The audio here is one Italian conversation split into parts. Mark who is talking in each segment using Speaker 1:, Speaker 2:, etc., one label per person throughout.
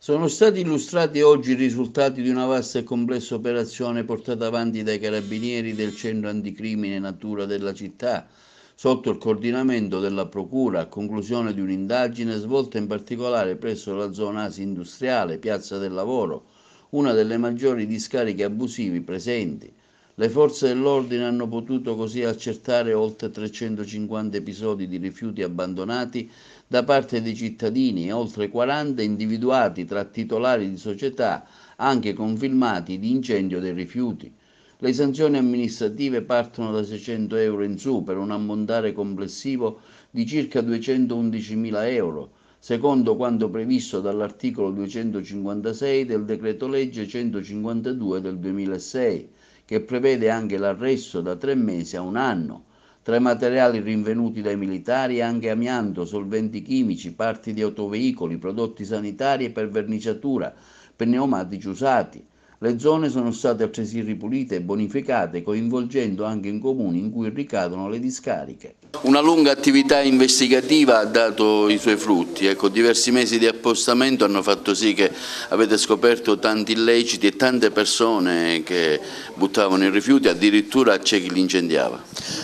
Speaker 1: Sono stati illustrati oggi i risultati di una vasta e complessa operazione portata avanti dai carabinieri del centro anticrimine Natura della città, sotto il coordinamento della Procura, a conclusione di un'indagine svolta in particolare presso la zona ASI industriale, Piazza del Lavoro, una delle maggiori discariche abusivi presenti. Le forze dell'ordine hanno potuto così accertare oltre 350 episodi di rifiuti abbandonati da parte dei cittadini e oltre 40 individuati tra titolari di società, anche con filmati di incendio dei rifiuti. Le sanzioni amministrative partono da 600 euro in su per un ammontare complessivo di circa 211.000 euro, secondo quanto previsto dall'articolo 256 del decreto legge 152 del 2006, che prevede anche l'arresto da 3 mesi a 1 anno. Tra i materiali rinvenuti dai militari anche amianto, solventi chimici, parti di autoveicoli, prodotti sanitari e per verniciatura, pneumatici usati. Le zone sono state altresì ripulite e bonificate, coinvolgendo anche i comuni in cui ricadono le discariche. Una lunga attività investigativa ha dato i suoi frutti. Ecco, diversi mesi di appostamento hanno fatto sì che avete scoperto tanti illeciti e tante persone che buttavano i rifiuti, addirittura c'è chi li incendiava.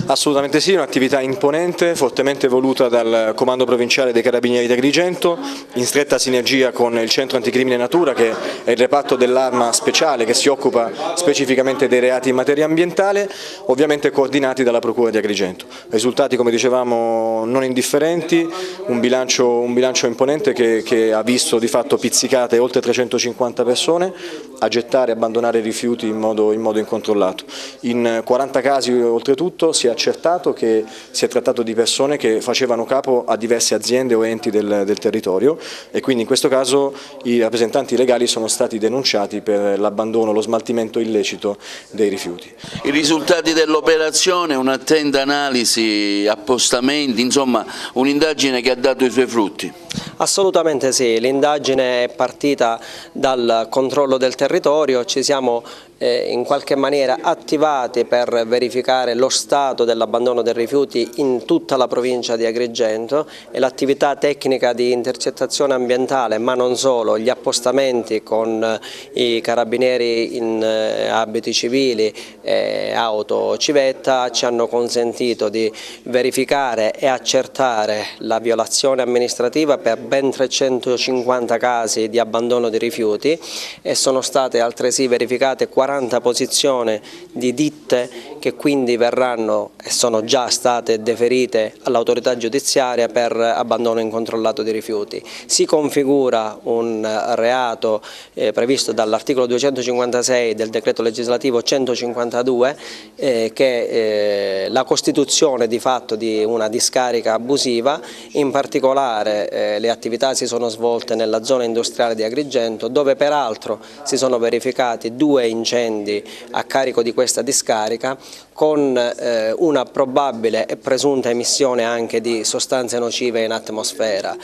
Speaker 2: Assolutamente sì, un'attività imponente, fortemente voluta dal Comando Provinciale dei Carabinieri di Agrigento, in stretta sinergia con il Centro Anticrimine Natura, che è il reparto dell'arma speciale che si occupa specificamente dei reati in materia ambientale, ovviamente coordinati dalla Procura di Agrigento. Risultati, come dicevamo, non indifferenti, un bilancio imponente che ha visto di fatto pizzicate oltre 350 persone a gettare e abbandonare rifiuti in modo incontrollato. In 40 casi oltretutto si è accertato che si è trattato di persone che facevano capo a diverse aziende o enti del territorio, e quindi in questo caso i rappresentanti legali sono stati denunciati per l'abbandono, lo smaltimento illecito dei rifiuti.
Speaker 1: I risultati dell'operazione, un'attenta analisi, appostamenti, insomma un'indagine che ha dato i suoi frutti.
Speaker 3: Assolutamente sì, l'indagine è partita dal controllo del territorio, ci siamo in qualche maniera attivati per verificare lo stato dell'abbandono dei rifiuti in tutta la provincia di Agrigento, e l'attività tecnica di intercettazione ambientale, ma non solo, gli appostamenti con i carabinieri in abiti civili, auto civetta, ci hanno consentito di verificare e accertare la violazione amministrativa per ben 350 casi di abbandono di rifiuti, e sono state altresì verificate 40 posizioni di ditte che quindi verranno e sono già state deferite all'autorità giudiziaria per abbandono incontrollato di rifiuti. Si configura un reato previsto dall'articolo 256 del decreto legislativo 152 che è la costituzione di fatto di una discarica abusiva. In particolare le attività si sono svolte nella zona industriale di Agrigento, dove peraltro si sono verificati 2 incendi a carico di questa discarica, con una probabile e presunta emissione anche di sostanze nocive in atmosfera.